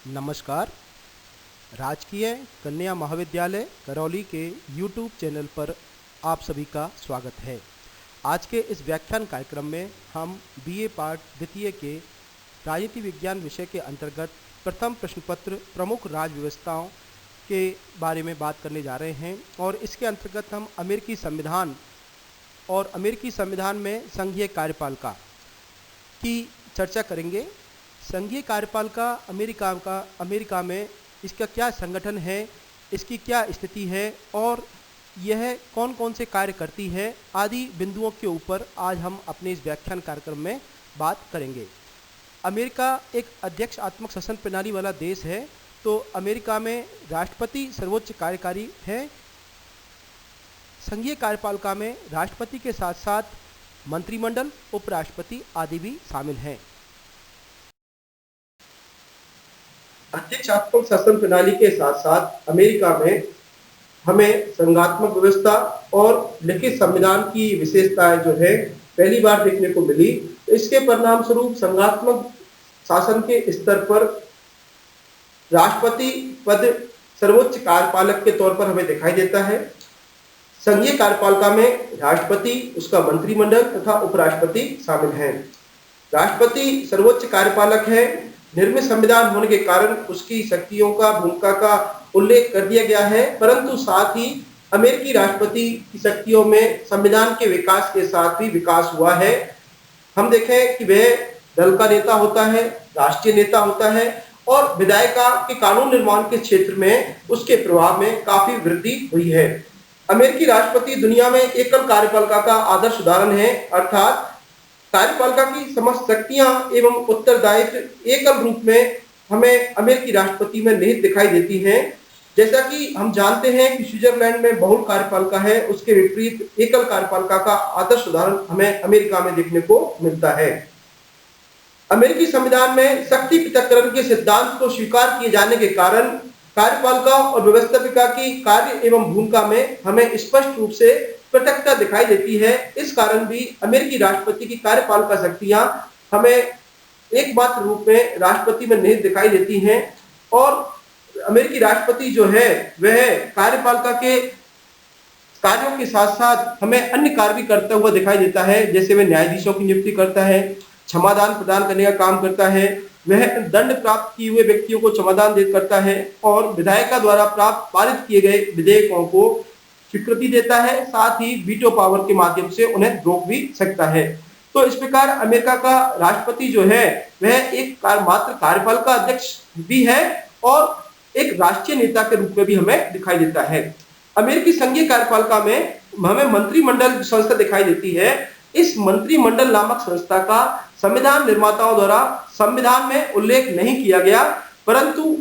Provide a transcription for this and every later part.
नमस्कार। राजकीय कन्या महाविद्यालय करौली के यूट्यूब चैनल पर आप सभी का स्वागत है। आज के इस व्याख्यान कार्यक्रम में हम बीए पार्ट द्वितीय के राजनीति विज्ञान विषय के अंतर्गत प्रथम प्रश्न पत्र प्रमुख राज्य व्यवस्थाओं के बारे में बात करने जा रहे हैं और इसके अंतर्गत हम अमेरिकी संविधान और अमेरिकी संविधान में संघीय कार्यपालिका की चर्चा करेंगे। संघीय कार्यपालिका अमेरिका में इसका क्या संगठन है, इसकी क्या स्थिति है और यह कौन कौन से कार्य करती है आदि बिंदुओं के ऊपर आज हम अपने इस व्याख्यान कार्यक्रम में बात करेंगे। अमेरिका एक अध्यक्षात्मक शासन प्रणाली वाला देश है, तो अमेरिका में राष्ट्रपति सर्वोच्च कार्यकारी है। संघीय कार्यपालिका में राष्ट्रपति के साथ साथ मंत्रिमंडल, उपराष्ट्रपति आदि भी शामिल हैं। अध्यक्षात्मक शासन प्रणाली के साथ साथ अमेरिका में हमें संघात्मक व्यवस्था और लिखित संविधान की विशेषताएं जो है पहली बार देखने को मिली। इसके परिणाम स्वरूप संघात्मक शासन के स्तर पर राष्ट्रपति पद सर्वोच्च कार्यपालक के तौर पर हमें दिखाई देता है। संघीय कार्यपालिका में राष्ट्रपति, उसका मंत्रिमंडल तथा उपराष्ट्रपति शामिल हैं। राष्ट्रपति सर्वोच्च कार्यपालक है। निर्मित संविधान होने के कारण उसकी शक्तियों का, भूमिका का उल्लेख कर दिया गया है, परंतु साथ ही अमेरिकी राष्ट्रपति की शक्तियों में संविधान के विकास के साथ भी विकास हुआ है। हम देखें कि वह दल का नेता होता है, राष्ट्रीय नेता होता है और विधायिका के कानून निर्माण के क्षेत्र में उसके प्रभाव में काफी वृद्धि हुई है। अमेरिकी राष्ट्रपति दुनिया में एकल कार्यपालिका का आदर्श उदाहरण है, अर्थात कार्यपालिका की समस्त शक्तियां एवं उत्तरदायित्व एकल रूप में हमें अमेरिकी राष्ट्रपति में निहित दिखाई देती हैं। जैसा कि हम जानते हैं कि स्विट्जरलैंड में बहुल कार्यपालिका है, उसके विपरीत एकल कार्यपालिका का आदर्श उदाहरण हमें अमेरिका में देखने को मिलता है। अमेरिकी संविधान में शक्ति पृथक्करण के सिद्धांत को स्वीकार किए जाने के कारण कार्यपालिका और व्यवस्थापिका की कार्य एवं भूमिका में हमें स्पष्ट रूप से पृथकता दिखाई देती है। इस कारण भी अमेरिकी राष्ट्रपति की कार्यपालिका शक्तियां हमें एकमात्र रूप में राष्ट्रपति में निहित दिखाई देती हैं और अमेरिकी राष्ट्रपति जो है वह कार्यपालिका के कार्यों के साथ साथ हमें अन्य कार्य भी करता हुआ दिखाई देता है। जैसे वह न्यायाधीशों की नियुक्ति करता है, क्षमादान प्रदान करने का काम करता है, वह दंड प्राप्त किए हुए व्यक्तियों को क्षमादान करता है और विधायिका द्वारा प्राप्त पारित किए गए विधेयकों को स्वीकृति देता है, साथ ही वीटो पावर के माध्यम से उन्हें रोक भी सकता है। तो इस प्रकार अमेरिका का राष्ट्रपति जो है वह एक मात्र कार्यपालिका अध्यक्ष भी है और एक राष्ट्रीय नेता के रूप में भी हमें दिखाई देता है। अमेरिकी संघीय कार्यपालिका में हमें मंत्रिमंडल संस्था दिखाई देती है। इस मंत्रिमंडल नामक संस्था का संविधान निर्माताओं द्वारा संविधान में उल्लेख नहीं किया गया, परंतु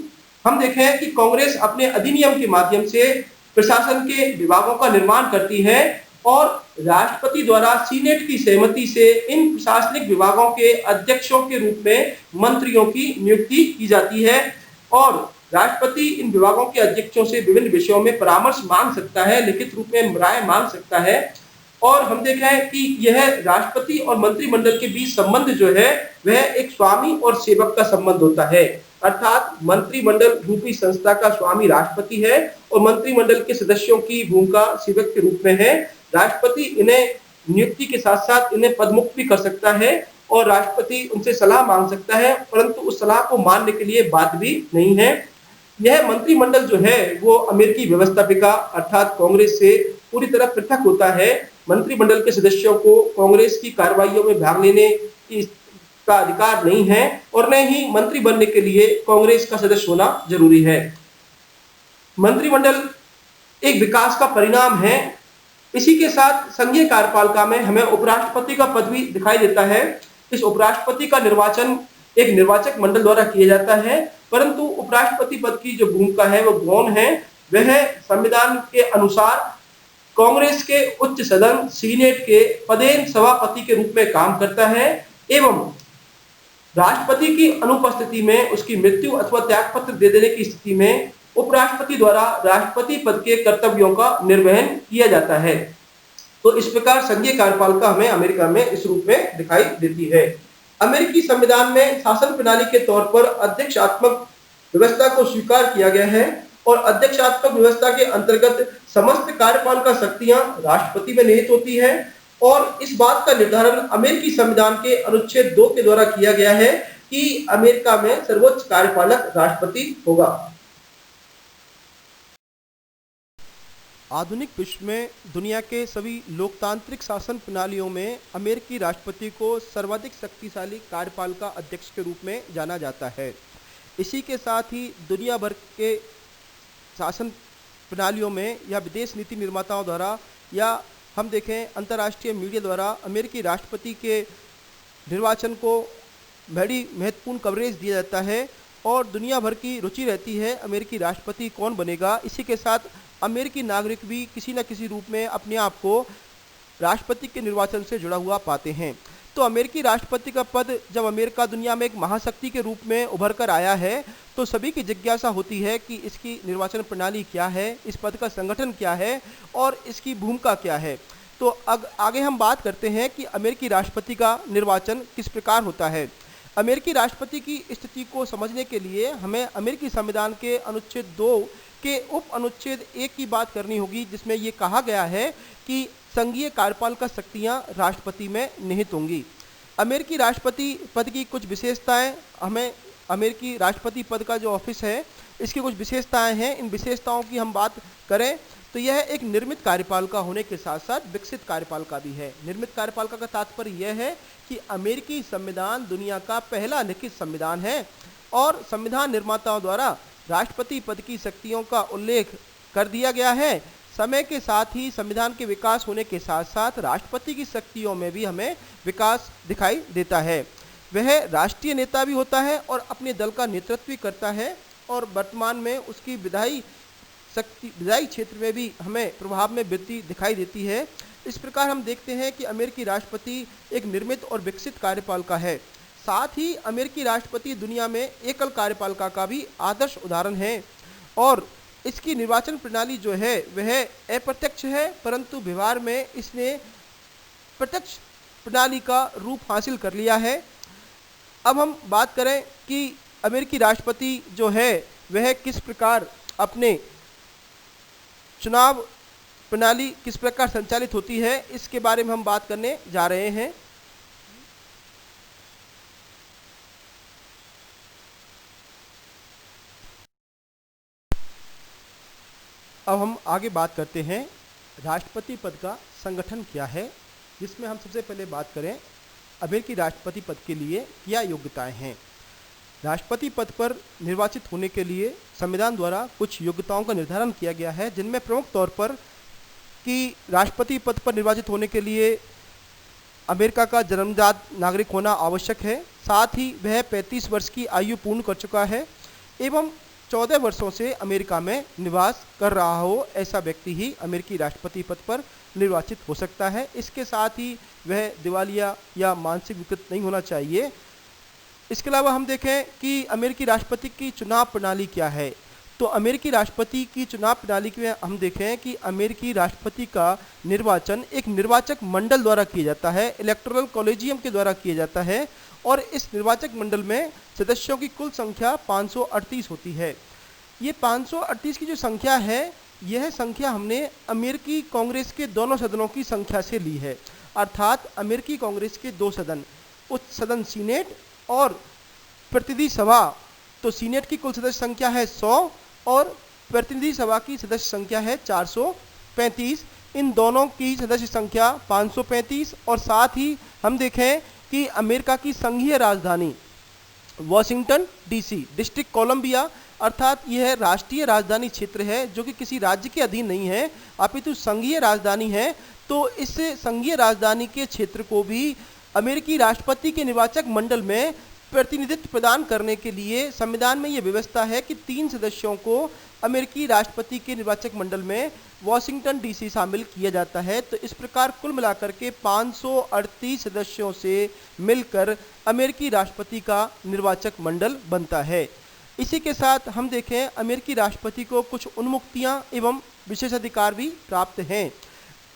हम देखें कि कांग्रेस अपने अधिनियम के माध्यम से प्रशासन के विभागों का निर्माण करती है और राष्ट्रपति द्वारा सीनेट की सहमति से इन प्रशासनिक विभागों के अध्यक्षों के रूप में मंत्रियों की नियुक्ति की जाती है और राष्ट्रपति इन विभागों के अध्यक्षों से विभिन्न विषयों में परामर्श मांग सकता है, लिखित रूप में राय मांग सकता है। और हम देखें कि यह राष्ट्रपति और मंत्रिमंडल के बीच संबंध जो है वह एक स्वामी और सेवक का संबंध होता है, अर्थात मंत्रिमंडल रूपी संस्था का स्वामी राष्ट्रपति है और मंत्रिमंडल के सदस्यों की भूमिका सेवक के रूप में है। राष्ट्रपति इन्हें नियुक्ति के साथ साथ इन्हें पदमुक्त भी कर सकता है और राष्ट्रपति उनसे सलाह मांग सकता है, परंतु उस सलाह को मानने के लिए बाध्य भी नहीं है। यह मंत्रिमंडल जो है वो अमेरिकी व्यवस्थापिका अर्थात कांग्रेस से पूरी तरह पृथक होता है। मंत्रिमंडल के सदस्यों को कांग्रेस की कार्रवाइयों में भाग लेने का अधिकार नहीं है और न ही मंत्री बनने के लिए कांग्रेस का सदस्य होना जरूरी है। मंत्रिमंडल एक विकास का परिणाम है। इसी के साथ संघीय कार्यपालिका में हमें उपराष्ट्रपति का पद भी दिखाई देता है। इस उपराष्ट्रपति का निर्वाचन एक निर्वाचक मंडल द्वारा किया जाता है, परंतु उपराष्ट्रपति पद की जो भूमिका है वो गौण है। वह संविधान के अनुसार कांग्रेस के उच्च सदन सीनेट के पदेन सभापति के रूप में काम करता है एवं राष्ट्रपति की अनुपस्थिति में उसकी मृत्यु अथवा त्यागपत्र दे देने की स्थिति में उपराष्ट्रपति द्वारा राष्ट्रपति पद के कर्तव्यों का निर्वहन किया जाता है। तो इस प्रकार संघीय कार्यपालिका हमें अमेरिका में इस रूप में दिखाई देती है। अमेरिकी संविधान में शासन प्रणाली के तौर पर अध्यक्षात्मक व्यवस्था को स्वीकार किया गया है और अध्यक्षात्मक व्यवस्था के अंतर्गत समस्त कार्यपालिका शक्तियां राष्ट्रपति में निहित होती है और इस बात का निर्धारण अमेरिकी संविधान के अनुच्छेद 2 के द्वारा किया गया है कि अमेरिका में सर्वोच्च कार्यपालक राष्ट्रपति होगा। आधुनिक विश्व में दुनिया के सभी लोकतांत्रिक शासन प्रणालियों में अमेरिकी राष्ट्रपति को सर्वाधिक शक्तिशाली कार्यपालिका अध्यक्ष के रूप में जाना जाता है। इसी के साथ ही दुनिया भर के शासन प्रणालियों में या विदेश नीति निर्माताओं द्वारा या हम देखें अंतर्राष्ट्रीय मीडिया द्वारा अमेरिकी राष्ट्रपति के निर्वाचन को बड़ी महत्वपूर्ण कवरेज दिया जाता है और दुनिया भर की रुचि रहती है अमेरिकी राष्ट्रपति कौन बनेगा। इसी के साथ अमेरिकी नागरिक भी किसी न किसी रूप में अपने आप को राष्ट्रपति के निर्वाचन से जुड़ा हुआ पाते हैं। तो अमेरिकी राष्ट्रपति का पद जब अमेरिका दुनिया में एक महाशक्ति के रूप में उभर कर आया है तो सभी की जिज्ञासा होती है कि इसकी निर्वाचन प्रणाली क्या है, इस पद का संगठन क्या है और इसकी भूमिका क्या है। तो आगे हम बात करते हैं कि अमेरिकी राष्ट्रपति का निर्वाचन किस प्रकार होता है। अमेरिकी राष्ट्रपति की स्थिति को समझने के लिए हमें अमेरिकी संविधान के अनुच्छेद 2 के उप अनुच्छेद 1 की बात करनी होगी, जिसमें ये कहा गया है कि संघीय कार्यपालिका शक्तियां राष्ट्रपति में निहित होंगी। अमेरिकी राष्ट्रपति पद की कुछ विशेषताएं, हमें अमेरिकी राष्ट्रपति पद का जो ऑफिस है इसकी कुछ विशेषताएं हैं। इन विशेषताओं की हम बात करें तो यह एक निर्मित कार्यपालिका होने के साथ साथ विकसित कार्यपालिका भी है। निर्मित कार्यपालिका का तात्पर्य यह है कि अमेरिकी संविधान दुनिया का पहला लिखित संविधान है और संविधान निर्माताओं द्वारा राष्ट्रपति पद की शक्तियों का उल्लेख कर दिया गया है। समय के साथ ही संविधान के विकास होने के साथ साथ राष्ट्रपति की शक्तियों में भी हमें विकास दिखाई देता है। वह राष्ट्रीय नेता भी होता है और अपने दल का नेतृत्व भी करता है और वर्तमान में उसकी विधायी क्षेत्र में भी हमें प्रभाव में वृद्धि दिखाई देती है। इस प्रकार हम देखते हैं कि अमेरिकी राष्ट्रपति एक निर्मित और विकसित कार्यपालिका है। साथ ही अमेरिकी राष्ट्रपति दुनिया में एकल कार्यपालिका का भी आदर्श उदाहरण है और इसकी निर्वाचन प्रणाली जो है वह अप्रत्यक्ष है, परंतु व्यवहार में इसने प्रत्यक्ष प्रणाली का रूप हासिल कर लिया है। अब हम बात करें कि अमेरिकी राष्ट्रपति जो है वह किस प्रकार अपने चुनाव प्रणाली किस प्रकार संचालित होती है, इसके बारे में हम बात करने जा रहे हैं। अब हम आगे बात करते हैं राष्ट्रपति पद का संगठन क्या है, जिसमें हम सबसे पहले बात करें अमेरिकी राष्ट्रपति पद के लिए क्या योग्यताएं हैं। राष्ट्रपति पद पर निर्वाचित होने के लिए संविधान द्वारा कुछ योग्यताओं का निर्धारण किया गया है, जिनमें प्रमुख तौर पर कि राष्ट्रपति पद पर निर्वाचित होने के लिए अमेरिका का जन्मजात नागरिक होना आवश्यक है। साथ ही वह 35 वर्ष की आयु पूर्ण कर चुका है एवं 14 वर्षों से अमेरिका में निवास कर रहा हो, ऐसा व्यक्ति ही अमेरिकी राष्ट्रपति पद पर निर्वाचित हो सकता है। इसके साथ ही वह दिवालिया या मानसिक विकृत नहीं होना चाहिए। इसके अलावा हम देखें कि अमेरिकी राष्ट्रपति की चुनाव प्रणाली क्या है। तो अमेरिकी राष्ट्रपति की चुनाव प्रणाली में हम देखें कि अमेरिकी राष्ट्रपति का निर्वाचन एक निर्वाचक मंडल द्वारा किया जाता है, इलेक्टोरल कॉलेजियम के द्वारा किया जाता है और इस निर्वाचक मंडल में सदस्यों की कुल संख्या 538 होती है। ये 538 की जो संख्या है, यह संख्या हमने अमेरिकी कांग्रेस के दोनों सदनों की संख्या से ली है। अर्थात अमेरिकी कांग्रेस के 2 सदन, उच्च सदन सीनेट और प्रतिनिधि सभा। तो सीनेट की कुल सदस्य संख्या है 100 और प्रतिनिधि सभा की सदस्य संख्या है 435। इन दोनों की सदस्य संख्या 535 और साथ ही हम देखें कि अमेरिका की संघीय राजधानी वॉशिंगटन डीसी, डिस्ट्रिक्ट कोलंबिया, अर्थात यह राष्ट्रीय राजधानी क्षेत्र है जो कि किसी राज्य के अधीन नहीं है अपितु संघीय राजधानी है। तो इस संघीय राजधानी के क्षेत्र को भी अमेरिकी राष्ट्रपति के निर्वाचक मंडल में प्रतिनिधित्व प्रदान करने के लिए संविधान में यह व्यवस्था है कि 3 सदस्यों को अमेरिकी राष्ट्रपति के निर्वाचक मंडल में वॉशिंगटन डीसी शामिल किया जाता है। तो इस प्रकार कुल मिलाकर के 538 सदस्यों से मिलकर अमेरिकी राष्ट्रपति का निर्वाचक मंडल बनता है। इसी के साथ हम देखें अमेरिकी राष्ट्रपति को कुछ उन्मुक्तियां एवं विशेषाधिकार भी प्राप्त हैं।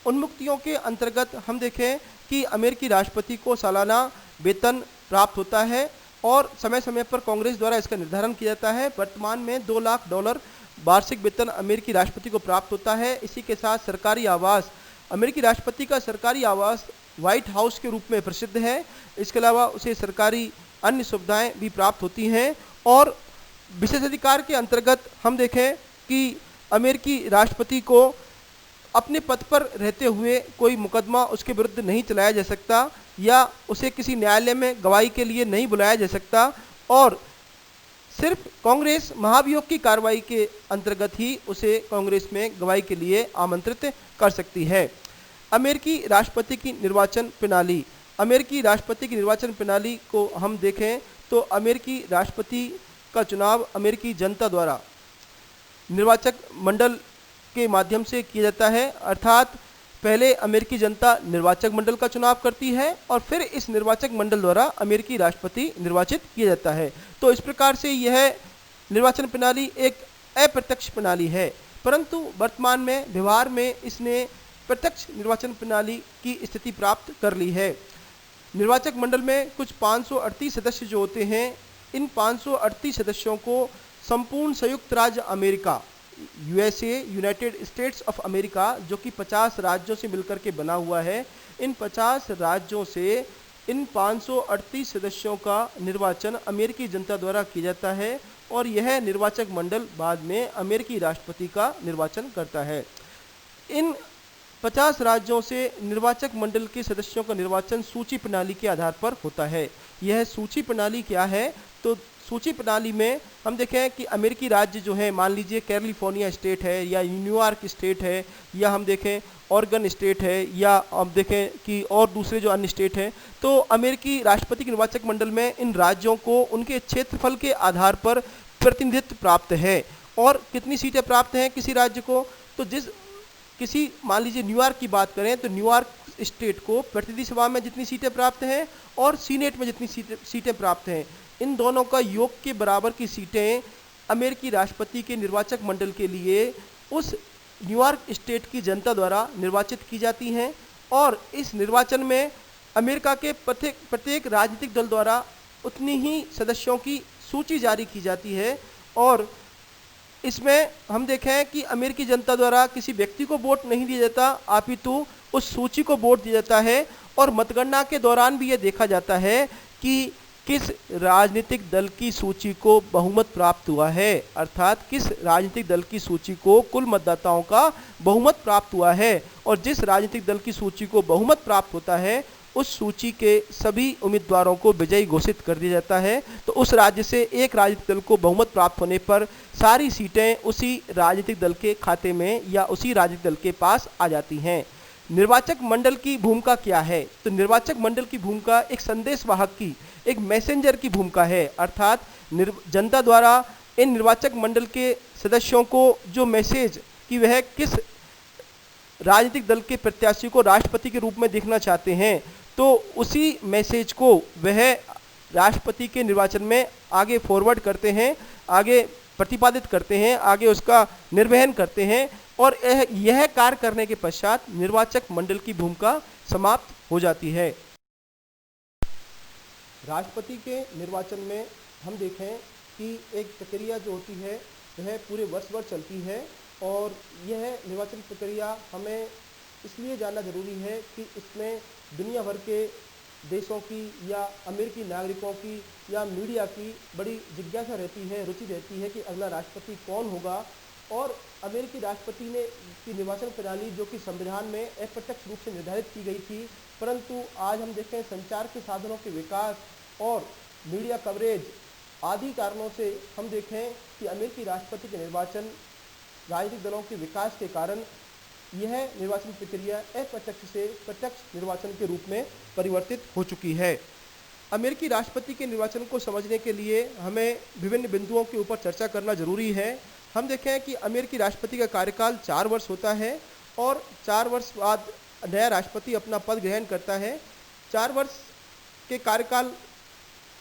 उन्मुक्तियों के अंतर्गत हम देखें कि अमेरिकी राष्ट्रपति को सालाना वेतन प्राप्त होता है और समय समय पर कांग्रेस द्वारा इसका निर्धारण किया जाता है। वर्तमान में $2 लाख वार्षिक वेतन अमेरिकी राष्ट्रपति को प्राप्त होता है। इसी के साथ सरकारी आवास, अमेरिकी राष्ट्रपति का सरकारी आवास व्हाइट हाउस के रूप में प्रसिद्ध है। इसके अलावा उसे सरकारी अन्य सुविधाएं भी प्राप्त होती हैं। और विशेषाधिकार के अंतर्गत हम देखें कि अमेरिकी राष्ट्रपति को अपने पद पर रहते हुए कोई मुकदमा उसके विरुद्ध नहीं चलाया जा सकता या उसे किसी न्यायालय में गवाही के लिए नहीं बुलाया जा सकता, और सिर्फ कांग्रेस महाभियोग की कार्रवाई के अंतर्गत ही उसे कांग्रेस में गवाही के लिए आमंत्रित कर सकती है। अमेरिकी राष्ट्रपति की निर्वाचन प्रणाली, अमेरिकी राष्ट्रपति की निर्वाचन प्रणाली को हम देखें तो अमेरिकी राष्ट्रपति का चुनाव अमेरिकी जनता द्वारा निर्वाचक मंडल के माध्यम से किया जाता है। अर्थात पहले अमेरिकी जनता निर्वाचक मंडल का चुनाव करती है और फिर इस निर्वाचक मंडल द्वारा अमेरिकी राष्ट्रपति निर्वाचित किया जाता है। तो इस प्रकार से यह निर्वाचन प्रणाली एक अप्रत्यक्ष प्रणाली है, परंतु वर्तमान में व्यवहार में इसने प्रत्यक्ष निर्वाचन प्रणाली की स्थिति प्राप्त कर ली है। निर्वाचक मंडल में कुछ 538 सदस्य जो होते हैं, इन 538 सदस्यों को संपूर्ण संयुक्त राज्य America, USA, United states of America, जो कि 50 राज्यों से मिलकर के बना हुआ है, इन 50 राज्यों से इन 538 सदस्यों का निर्वाचन अमेरिकी जनता द्वारा किया जाता है और यह निर्वाचक मंडल बाद में अमेरिकी राष्ट्रपति का निर्वाचन करता है। इन 50 राज्यों से निर्वाचक मंडल के सदस्यों का निर्वाचन सूची प्रणाली के आधार पर होता है। यह सूची प्रणाली क्या है? तो सूची प्रणाली में हम देखें कि अमेरिकी राज्य जो है, मान लीजिए कैलिफोर्निया स्टेट है या न्यूयॉर्क स्टेट है या हम देखें ऑरेगन स्टेट है या हम देखें कि और दूसरे जो अन्य स्टेट हैं, तो अमेरिकी राष्ट्रपति के निर्वाचक मंडल में इन राज्यों को उनके क्षेत्रफल के आधार पर प्रतिनिधित्व प्राप्त है। और कितनी सीटें प्राप्त हैं किसी राज्य को? तो किसी मान लीजिए न्यूयॉर्क की बात करें तो न्यूयॉर्क स्टेट को प्रतिनिधि सभा में जितनी सीटें प्राप्त हैं और सीनेट में जितनी सीटें प्राप्त हैं, इन दोनों का योग के बराबर की सीटें अमेरिकी राष्ट्रपति के निर्वाचक मंडल के लिए उस न्यूयॉर्क स्टेट की जनता द्वारा निर्वाचित की जाती हैं। और इस निर्वाचन में अमेरिका के प्रत्येक राजनीतिक दल द्वारा उतनी ही सदस्यों की सूची जारी की जाती है। और इसमें हम देखें कि अमेरिकी जनता द्वारा किसी व्यक्ति को वोट नहीं दिया जाता, अपितु उस सूची को वोट दिया जाता है। और मतगणना के दौरान भी यह देखा जाता है कि किस राजनीतिक दल की सूची को बहुमत प्राप्त हुआ है, अर्थात किस राजनीतिक दल की सूची को कुल मतदाताओं का बहुमत प्राप्त हुआ है। और जिस राजनीतिक दल की सूची को बहुमत प्राप्त होता है, उस सूची के सभी उम्मीदवारों को विजयी घोषित कर दिया जाता है। तो उस राज्य से एक राजनीतिक दल को बहुमत प्राप्त होने पर सारी सीटें उसी राजनीतिक दल के खाते में या उसी राजनीतिक दल के पास आ जाती हैं। निर्वाचक मंडल की भूमिका क्या है? तो निर्वाचक मंडल की भूमिका एक संदेशवाहक की, एक मैसेंजर की भूमिका है। अर्थात जनता द्वारा इन निर्वाचक मंडल के सदस्यों को जो मैसेज कि वह किस राजनीतिक दल के प्रत्याशी को राष्ट्रपति के रूप में देखना चाहते हैं, तो उसी मैसेज को वह राष्ट्रपति के निर्वाचन में आगे फॉरवर्ड करते हैं, आगे प्रतिपादित करते हैं, आगे उसका निर्वहन करते हैं। और यह कार्य करने के पश्चात निर्वाचक मंडल की भूमिका समाप्त हो जाती है। राष्ट्रपति के निर्वाचन में हम देखें कि एक प्रक्रिया जो होती है वह पूरे वर्ष भर चलती है। और यह निर्वाचन प्रक्रिया हमें इसलिए जानना जरूरी है कि इसमें दुनिया भर के देशों की या अमेरिकी नागरिकों की या मीडिया की बड़ी जिज्ञासा रहती है, रुचि रहती है कि अगला राष्ट्रपति कौन होगा। और अमेरिकी राष्ट्रपति ने की निर्वाचन प्रणाली जो कि संविधान में अप्रत्यक्ष रूप से निर्धारित की गई थी, परंतु आज हम देखें संचार के साधनों के विकास और मीडिया कवरेज आदि कारणों से हम देखें कि अमेरिकी राष्ट्रपति के निर्वाचन राजनीतिक दलों के विकास के कारण यह निर्वाचन प्रक्रिया अप्रत्यक्ष से प्रत्यक्ष निर्वाचन के रूप में परिवर्तित हो चुकी है। अमेरिकी राष्ट्रपति के निर्वाचन को समझने के लिए हमें विभिन्न बिंदुओं के ऊपर चर्चा करना जरूरी है। हम देखें कि अमेरिकी राष्ट्रपति का कार्यकाल 4 वर्ष होता है और 4 वर्ष बाद नया राष्ट्रपति अपना पद ग्रहण करता है। 4 वर्ष के कार्यकाल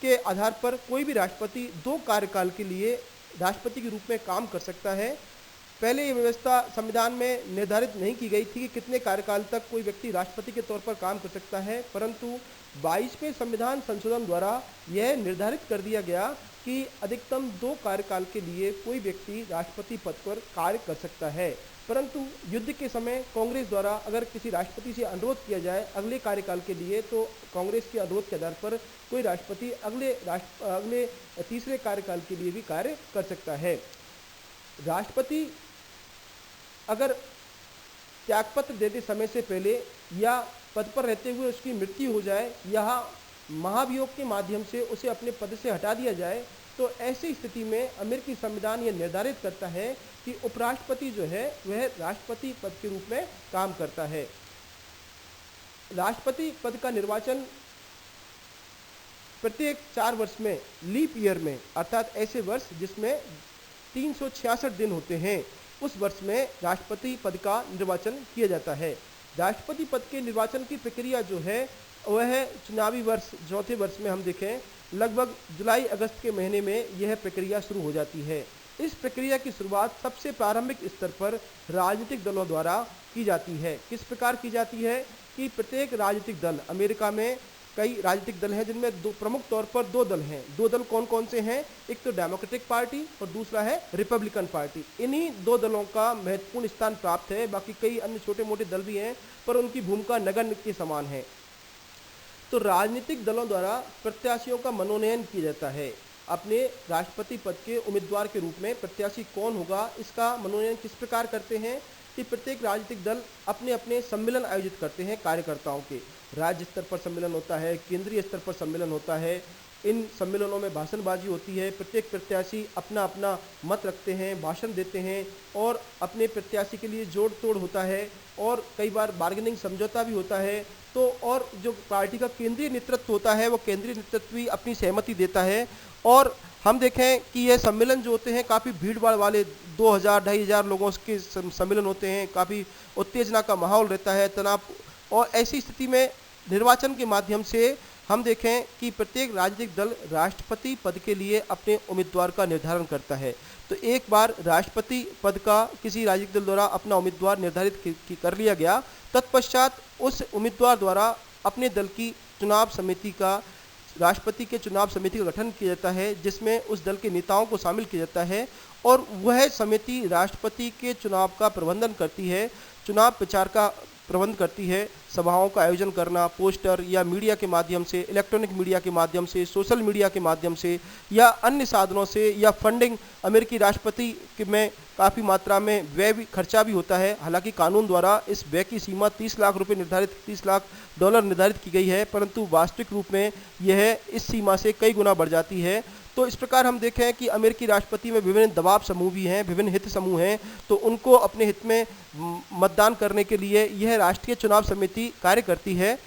के आधार पर कोई भी राष्ट्रपति 2 कार्यकाल के लिए राष्ट्रपति के रूप में काम कर सकता है। पहले ये व्यवस्था संविधान में निर्धारित नहीं की गई थी कि कितने कार्यकाल तक कोई व्यक्ति राष्ट्रपति के तौर पर काम कर सकता है, परंतु 22वें संविधान संशोधन द्वारा यह निर्धारित कर दिया गया कि अधिकतम 2 कार्यकाल के लिए कोई व्यक्ति राष्ट्रपति पद पर कार्य कर सकता है। परंतु युद्ध के समय कांग्रेस द्वारा अगर किसी राष्ट्रपति से अनुरोध किया जाए अगले कार्यकाल के लिए, तो कांग्रेस के अनुरोध के आधार पर कोई राष्ट्रपति अगले तीसरे कार्यकाल के लिए भी कार्य कर सकता है। राष्ट्रपति अगर त्यागपत्र देते समय से पहले या पद पर रहते हुए उसकी मृत्यु हो जाए या महाभियोग के माध्यम से उसे अपने पद से हटा दिया जाए, तो ऐसी स्थिति में अमेरिकी संविधान यह निर्धारित करता है कि उपराष्ट्रपति जो है वह राष्ट्रपति पद के रूप में काम करता है। राष्ट्रपति पद का निर्वाचन प्रत्येक 4 वर्ष में लीप ईयर में, अर्थात ऐसे वर्ष जिसमें 366 दिन होते हैं, उस वर्ष में राष्ट्रपति पद का निर्वाचन किया जाता है। राष्ट्रपति पद के निर्वाचन की प्रक्रिया जो है वह चुनावी वर्ष चौथे वर्ष में हम देखें लगभग जुलाई अगस्त के महीने में यह प्रक्रिया शुरू हो जाती है। इस प्रक्रिया की शुरुआत सबसे प्रारंभिक स्तर पर राजनीतिक दलों द्वारा की जाती है। किस प्रकार की जाती है कि प्रत्येक राजनीतिक दल, अमेरिका में कई राजनीतिक दल हैं जिनमें प्रमुख तौर पर 2 दल हैं। 2 दल कौन कौन से हैं? एक तो डेमोक्रेटिक पार्टी और दूसरा है रिपब्लिकन पार्टी। इन्हीं 2 दलों का महत्वपूर्ण स्थान प्राप्त है। बाकी कई अन्य छोटे मोटे दल भी हैं पर उनकी भूमिका नगण्य के समान है। तो राजनीतिक दलों द्वारा प्रत्याशियों का मनोनयन किया जाता है। अपने राष्ट्रपति पद के उम्मीदवार के रूप में प्रत्याशी कौन होगा, इसका मनोनयन किस प्रकार करते हैं कि प्रत्येक राजनीतिक दल अपने अपने सम्मेलन आयोजित करते हैं कार्यकर्ताओं के। राज्य स्तर पर सम्मेलन होता है, केंद्रीय स्तर पर सम्मेलन होता है। इन सम्मेलनों में भाषणबाजी होती है। प्रत्येक प्रत्याशी अपना अपना मत रखते हैं, भाषण देते हैं और अपने प्रत्याशी के लिए जोड़ तोड़ होता है और कई बार बार्गेनिंग समझौता भी होता है। तो और जो पार्टी का केंद्रीय नेतृत्व होता है वो केंद्रीय नेतृत्व भी अपनी सहमति देता है। और हम देखें कि ये सम्मेलन जो होते हैं काफ़ी भीड़ भाड़ वाले 2000-2500 लोगों के सम्मेलन होते हैं। काफ़ी उत्तेजना का माहौल रहता है, तनाव। और ऐसी स्थिति में निर्वाचन के माध्यम से हम देखें कि प्रत्येक राजनीतिक दल राष्ट्रपति पद के लिए अपने उम्मीदवार का निर्धारण करता है। तो एक बार राष्ट्रपति पद का किसी राजनीतिक दल द्वारा अपना उम्मीदवार निर्धारित कर लिया गया, तत्पश्चात उस उम्मीदवार द्वारा अपने दल की चुनाव समिति का, राष्ट्रपति के चुनाव समिति का गठन किया जाता है जिसमें उस दल के नेताओं को शामिल किया जाता है और वह समिति राष्ट्रपति के चुनाव का प्रबंधन करती है, चुनाव प्रचार का प्रबंध करती है, सभाओं का आयोजन करना, पोस्टर या मीडिया के माध्यम से, इलेक्ट्रॉनिक मीडिया के माध्यम से, सोशल मीडिया के माध्यम से या अन्य साधनों से, या फंडिंग। अमेरिकी राष्ट्रपति में काफ़ी मात्रा में व्यय भी, खर्चा भी होता है। हालांकि कानून द्वारा इस व्यय की सीमा 30 लाख रुपये निर्धारित, $30 लाख निर्धारित की गई है, परंतु वास्तविक रूप में यह इस सीमा से कई गुना बढ़ जाती है। तो इस प्रकार हम देखें कि अमेरिकी राष्ट्रपति में विभिन्न दबाव समूह भी हैं, विभिन्न हित समूह हैं, तो उनको अपने हित में मतदान करने के लिए यह राष्ट्रीय चुनाव समिति कार्य करती है।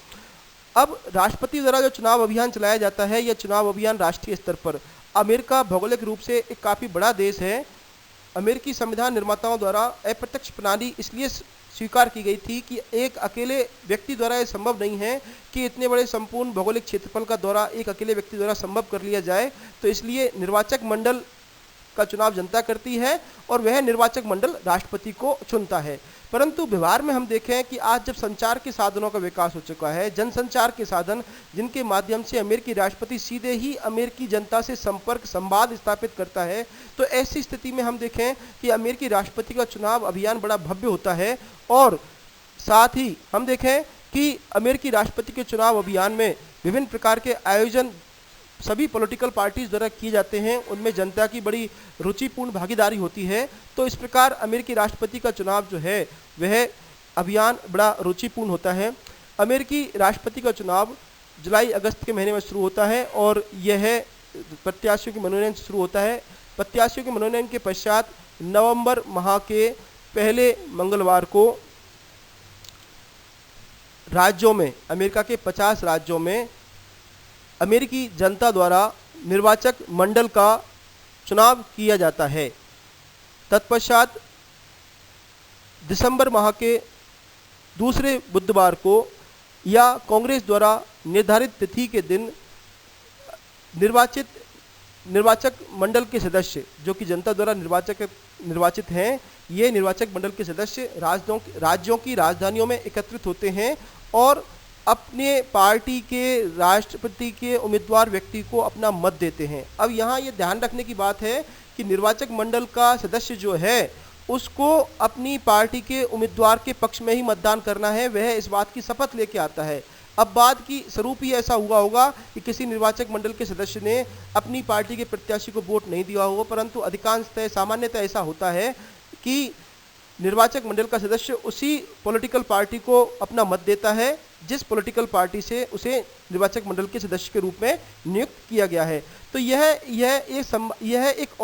अब राष्ट्रपति द्वारा जो चुनाव अभियान चलाया जाता है, यह चुनाव अभियान राष्ट्रीय स्तर पर, अमेरिका भौगोलिक रूप से एक काफ़ी बड़ा देश है। अमेरिकी संविधान निर्माताओं द्वारा अप्रत्यक्ष प्रणाली इसलिए स्वीकार की गई थी कि एक अकेले व्यक्ति द्वारा यह संभव नहीं है कि इतने बड़े संपूर्ण भौगोलिक क्षेत्रफल का दौरा एक अकेले व्यक्ति द्वारा संभव कर लिया जाए। तो इसलिए निर्वाचक मंडल का चुनाव जनता करती है और वह निर्वाचक मंडल राष्ट्रपति को चुनता है। परंतु व्यवहार में हम देखें कि आज जब संचार के साधनों का विकास हो चुका है, जनसंचार के साधन जिनके माध्यम से अमेरिकी राष्ट्रपति सीधे ही अमेरिकी जनता से संपर्क संवाद स्थापित करता है, तो ऐसी स्थिति में हम देखें कि अमेरिकी राष्ट्रपति का चुनाव अभियान बड़ा भव्य होता है। और साथ ही हम देखें कि अमेरिकी राष्ट्रपति के चुनाव अभियान में विभिन्न प्रकार के आयोजन सभी पॉलिटिकल पार्टीज द्वारा किए जाते हैं, उनमें जनता की बड़ी रुचिपूर्ण भागीदारी होती है। तो इस प्रकार अमेरिकी राष्ट्रपति का चुनाव जो है वह अभियान बड़ा रुचिपूर्ण होता है। अमेरिकी राष्ट्रपति का चुनाव जुलाई अगस्त के महीने में शुरू होता है और यह प्रत्याशियों के मनोनयन शुरू होता है। प्रत्याशियों के मनोनयन के पश्चात नवंबर माह के पहले मंगलवार को राज्यों में, अमेरिका के 50 राज्यों में अमेरिकी जनता द्वारा निर्वाचक मंडल का चुनाव किया जाता है। तत्पश्चात दिसंबर माह के दूसरे बुधवार को या कांग्रेस द्वारा निर्धारित तिथि के दिन निर्वाचित निर्वाचक मंडल के सदस्य जो कि जनता द्वारा निर्वाचित हैं, ये निर्वाचक मंडल के सदस्य राज्यों की राजधानियों में एकत्रित होते हैं और अपने पार्टी के राष्ट्रपति के उम्मीदवार व्यक्ति को अपना मत देते हैं। अब यहाँ ये ध्यान रखने की बात है कि निर्वाचक मंडल का सदस्य जो है उसको अपनी पार्टी के उम्मीदवार के पक्ष में ही मतदान करना है, वह इस बात की शपथ लेके आता है। अब बात की स्वरूप ही ऐसा हुआ होगा कि किसी निर्वाचक मंडल के सदस्य ने अपनी पार्टी के प्रत्याशी को वोट नहीं दिया होगा, परंतु अधिकांशतः सामान्यतः ऐसा होता है कि निर्वाचक मंडल का सदस्य उसी पॉलिटिकल पार्टी को अपना मत देता है जिस पॉलिटिकल पार्टी से उसे निर्वाचक मंडल के सदस्य के रूप में नियुक्त किया गया है। तो यह एक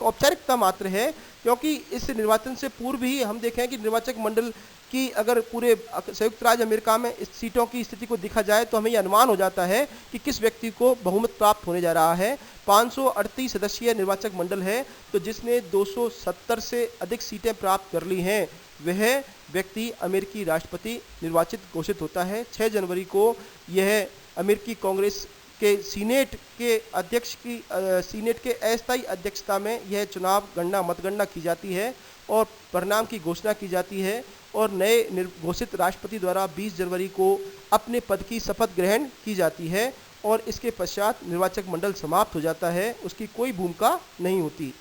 औपचारिकता मात्र है, क्योंकि इस निर्वाचन से पूर्व ही हम देखें कि निर्वाचक मंडल की अगर पूरे संयुक्त राज्य अमेरिका में इस सीटों की स्थिति को देखा जाए तो हमें यह अनुमान हो जाता है कि किस व्यक्ति को बहुमत प्राप्त होने जा रहा है। 538 सदस्यीय निर्वाचक मंडल है, तो जिसने 270 से अधिक सीटें प्राप्त कर ली हैं वह व्यक्ति अमेरिकी राष्ट्रपति निर्वाचित घोषित होता है। 6 जनवरी को यह अमेरिकी कांग्रेस के सीनेट के अस्थायी अध्यक्षता में यह चुनाव मतगणना की जाती है और परिणाम की घोषणा की जाती है और नए घोषित राष्ट्रपति द्वारा 20 जनवरी को अपने पद की शपथ ग्रहण की जाती है और इसके पश्चात निर्वाचक मंडल समाप्त हो जाता है, उसकी कोई भूमिका नहीं होती।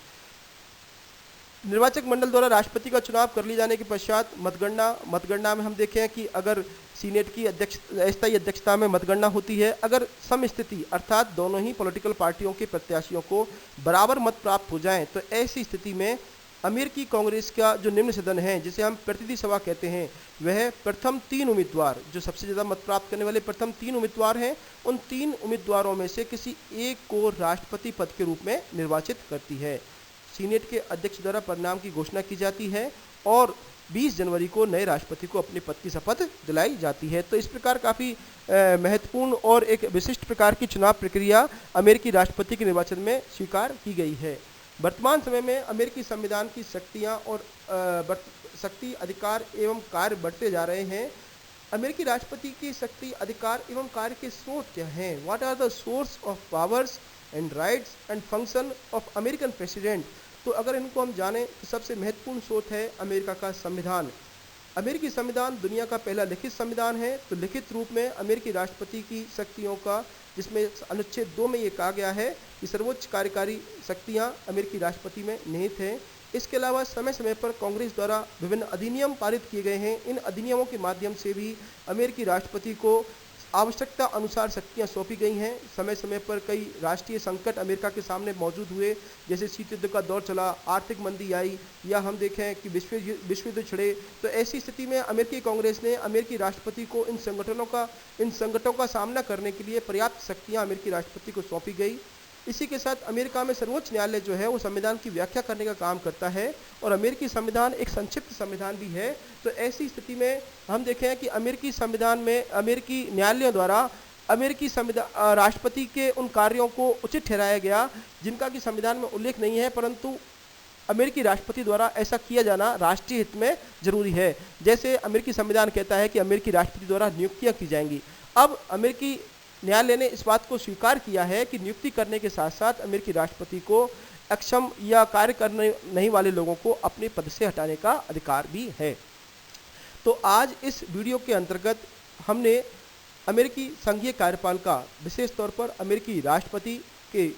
निर्वाचक मंडल द्वारा राष्ट्रपति का चुनाव कर लिए जाने के पश्चात मतगणना में हम देखें कि अगर सीनेट की अस्थायी अध्यक्षता में मतगणना होती है, अगर समस्थिति अर्थात दोनों ही पॉलिटिकल पार्टियों के प्रत्याशियों को बराबर मत प्राप्त हो जाएं, तो ऐसी स्थिति में अमेरिकी कांग्रेस का जो निम्न सदन है जिसे हम प्रतिनिधि सभा कहते हैं, वह प्रथम 3 उम्मीदवार जो सबसे ज़्यादा मत प्राप्त करने वाले प्रथम 3 उम्मीदवार हैं, उन 3 उम्मीदवारों में से किसी एक को राष्ट्रपति पद के रूप में निर्वाचित करती है। सीनेट के अध्यक्ष द्वारा परिणाम की घोषणा की जाती है और 20 जनवरी को नए राष्ट्रपति को अपने पद की शपथ दिलाई जाती है। तो इस प्रकार काफ़ी महत्वपूर्ण और एक विशिष्ट प्रकार की चुनाव प्रक्रिया अमेरिकी राष्ट्रपति के निर्वाचन में स्वीकार की गई है। वर्तमान समय में अमेरिकी संविधान की शक्तियाँ और शक्ति, अधिकार एवं कार्य बढ़ते जा रहे हैं। अमेरिकी राष्ट्रपति की शक्ति, अधिकार एवं कार्य के स्रोत क्या हैं? What are the source of powers and rights and function of American president? तो अगर इनको हम जानें तो सबसे महत्वपूर्ण स्रोत है अमेरिका का संविधान। अमेरिकी संविधान दुनिया का पहला लिखित संविधान है। तो लिखित रूप में अमेरिकी राष्ट्रपति की शक्तियों का, जिसमें अनुच्छेद 2 में ये कहा गया है कि सर्वोच्च कार्यकारी शक्तियां अमेरिकी राष्ट्रपति में निहित हैं। इसके अलावा समय समय पर कांग्रेस द्वारा विभिन्न अधिनियम पारित किए गए हैं। इन अधिनियमों के माध्यम से भी अमेरिकी राष्ट्रपति को आवश्यकता अनुसार शक्तियां सौंपी गई हैं। समय समय पर कई राष्ट्रीय संकट अमेरिका के सामने मौजूद हुए, जैसे शीत युद्ध का दौर चला, आर्थिक मंदी आई, या हम देखें कि विश्व युद्ध छिड़े। तो ऐसी स्थिति में अमेरिकी कांग्रेस ने अमेरिकी राष्ट्रपति को इन संकटों का सामना करने के लिए पर्याप्त शक्तियां अमेरिकी राष्ट्रपति को सौंपी गई। इसी के साथ अमेरिका में सर्वोच्च न्यायालय जो है वो संविधान की व्याख्या करने का काम करता है और अमेरिकी संविधान एक संक्षिप्त संविधान भी है। तो ऐसी स्थिति में हम देखें कि अमेरिकी संविधान में अमेरिकी न्यायालयों द्वारा अमेरिकी राष्ट्रपति के उन कार्यों को उचित ठहराया गया जिनका कि संविधान में उल्लेख नहीं है, परंतु अमेरिकी राष्ट्रपति द्वारा ऐसा किया जाना राष्ट्रीय हित में जरूरी है। जैसे अमेरिकी संविधान कहता है कि अमेरिकी राष्ट्रपति द्वारा नियुक्तियाँ की जाएंगी। अब अमेरिकी न्यायालय ने इस बात को स्वीकार किया है कि नियुक्ति करने के साथ साथ अमेरिकी राष्ट्रपति को अक्षम या कार्य करने नहीं वाले लोगों को अपने पद से हटाने का अधिकार भी है। तो आज इस वीडियो के अंतर्गत हमने अमेरिकी संघीय कार्यपालिका, विशेष तौर पर अमेरिकी राष्ट्रपति के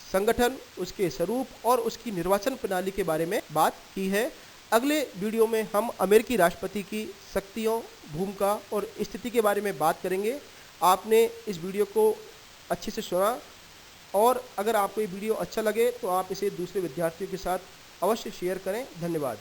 संगठन, उसके स्वरूप और उसकी निर्वाचन प्रणाली के बारे में बात की है। अगले वीडियो में हम अमेरिकी राष्ट्रपति की शक्तियों, भूमिका और स्थिति के बारे में बात करेंगे। आपने इस वीडियो को अच्छे से सुना और अगर आपको ये वीडियो अच्छा लगे तो आप इसे दूसरे विद्यार्थियों के साथ अवश्य शेयर करें। धन्यवाद।